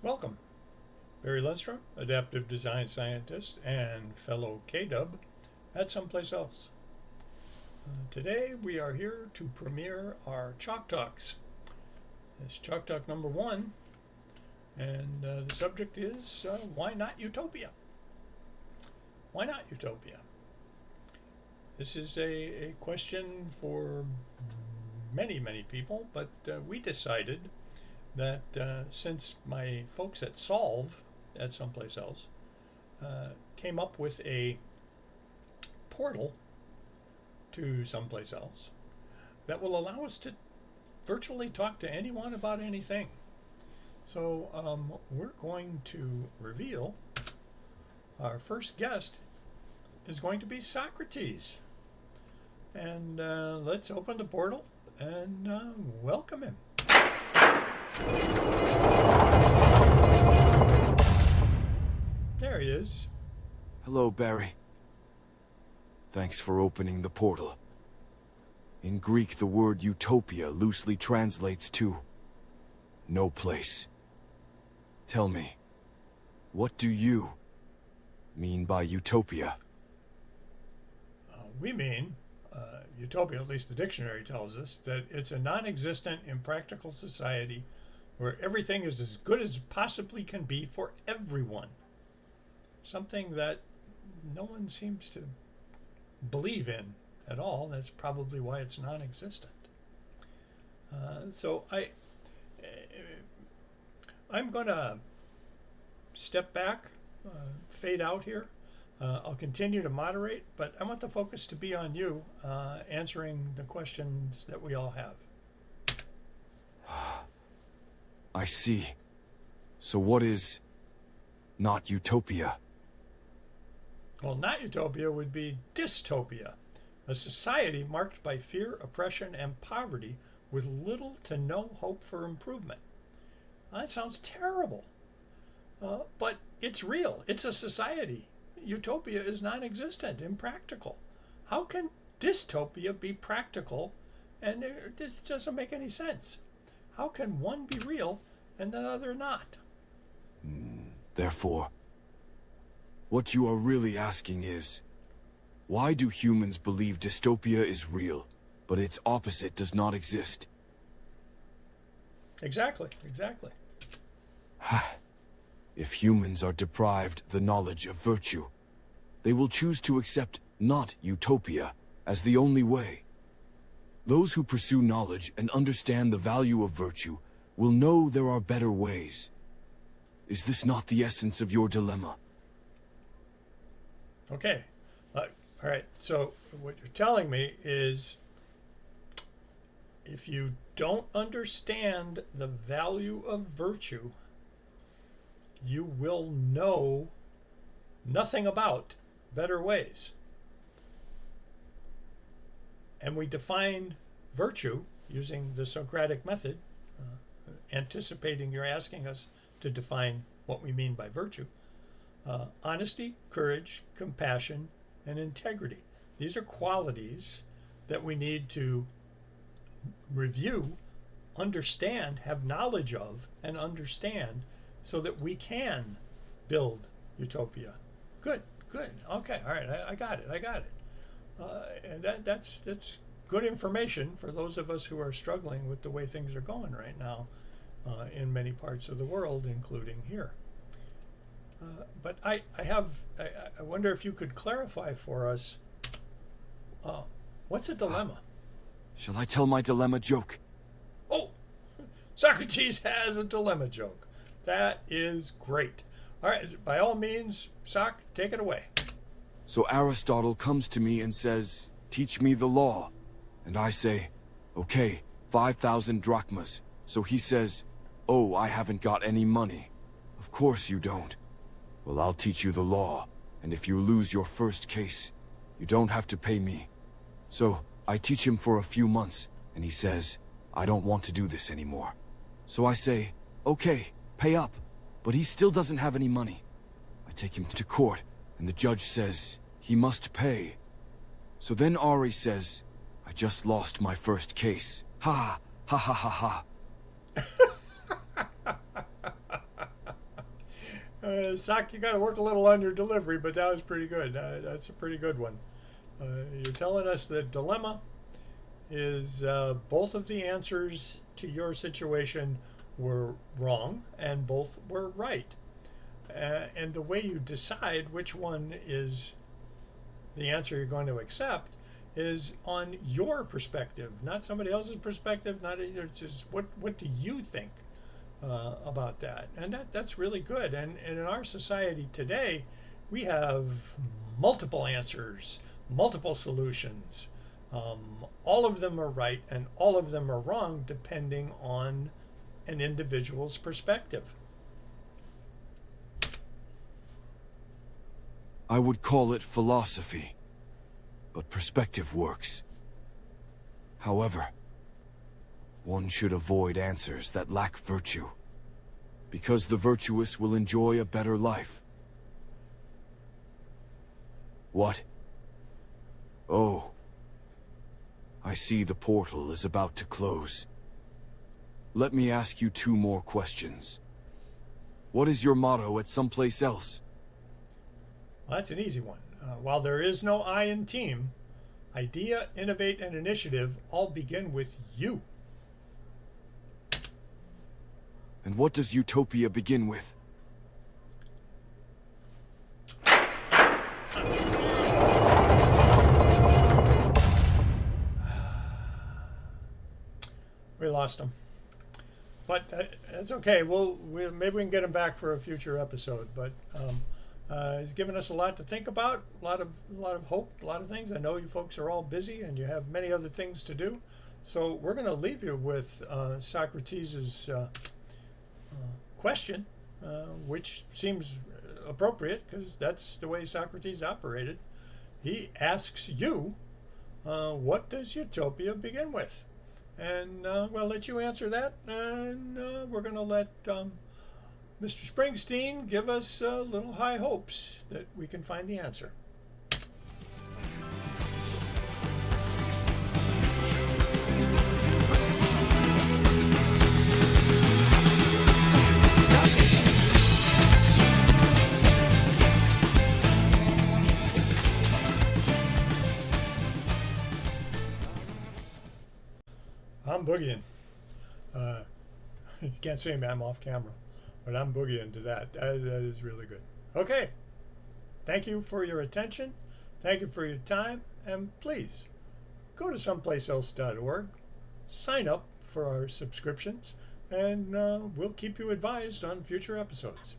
Welcome, Barry Lundstrom, adaptive design scientist and fellow K-Dub at Someplace Else. Today we are here to premiere our Chalk Talks. It's Chalk Talk number 1, and the subject is why not Utopia? Why not Utopia? This is a question for many people, but we decided that since my folks at Solve at Someplace Else came up with a portal to Someplace Else that will allow us to virtually talk to anyone about anything. So we're going to reveal our first guest is going to be Socrates. And let's open the portal and welcome him. There he is. Hello, Barry. Thanks for opening the portal. In Greek, the word utopia loosely translates to no place. Tell me, what do you mean by utopia? We mean, utopia, at least the dictionary tells us, that it's a non-existent, impractical society where everything is as good as it possibly can be for everyone. Something that no one seems to believe in at all. That's probably why it's non-existent. So I'm going to step back, fade out here. I'll continue to moderate, but I want the focus to be on you answering the questions that we all have. I see. So what is not utopia? Well, not utopia would be dystopia, a society marked by fear, oppression, and poverty with little to no hope for improvement. That sounds terrible, but it's real. It's a society. Utopia is non-existent, impractical. How can dystopia be practical? And this doesn't make any sense. How can one be real and the other not? Therefore, what you are really asking is, why do humans believe dystopia is real, but its opposite does not exist? Exactly. If humans are deprived the knowledge of virtue, they will choose to accept not utopia as the only way. Those who pursue knowledge and understand the value of virtue will know there are better ways. Is this not the essence of your dilemma? Okay. All right. So what you're telling me is if you don't understand the value of virtue, you will know nothing about better ways. And we define virtue using the Socratic method, anticipating you're asking us to define what we mean by virtue. Honesty, courage, compassion, and integrity. These are qualities that we need to review, understand, have knowledge of, and understand so that we can build utopia. Good. Okay, all right, I got it. And that's good information for those of us who are struggling with the way things are going right now in many parts of the world, including here. But I wonder if you could clarify for us, what's a dilemma? Shall I tell my dilemma joke? Oh, Socrates has a dilemma joke. That is great. All right, by all means, Soc, take it away. So Aristotle comes to me and says, teach me the law. And I say, okay, 5,000 drachmas. So he says, oh, I haven't got any money. Of course you don't. Well, I'll teach you the law, and if you lose your first case, you don't have to pay me. So I teach him for a few months, and he says, I don't want to do this anymore. So I say, okay, pay up, but he still doesn't have any money. I take him to court, and the judge says, he must pay. So then Ari says, I just lost my first case. Ha ha ha ha ha. Sock, you got to work a little on your delivery, but that was pretty good. That's a pretty good one. You're telling us the dilemma is both of the answers to your situation were wrong and both were right. And the way you decide which one is the answer you're going to accept is on your perspective, not somebody else's perspective, not either. It's just what do you think about that? And that's really good. And in our society today, we have multiple answers, multiple solutions. All of them are right and all of them are wrong depending on an individual's perspective. I would call it philosophy, but perspective works. However, one should avoid answers that lack virtue, because the virtuous will enjoy a better life. What? Oh, I see the portal is about to close. Let me ask you 2 more questions. What is your motto at someplace else? Well, that's an easy one. While there is no I in team, idea, innovate, and initiative all begin with you. And what does utopia begin with? We lost him. But it's okay. Maybe we can get him back for a future episode. But he's given us a lot to think about, a lot of hope, a lot of things. I know you folks are all busy and you have many other things to do. So we're going to leave you with Socrates' question, which seems appropriate because that's the way Socrates operated. He asks you, what does utopia begin with? And we'll let you answer that, and we're going to let Mr. Springsteen give us little high hopes that we can find the answer. I'm boogieing. You can't see me, I'm off camera. But I'm boogieing to that. That is really good. Okay. Thank you for your attention. Thank you for your time. And please, go to someplaceelse.org. Sign up for our subscriptions. And we'll keep you advised on future episodes.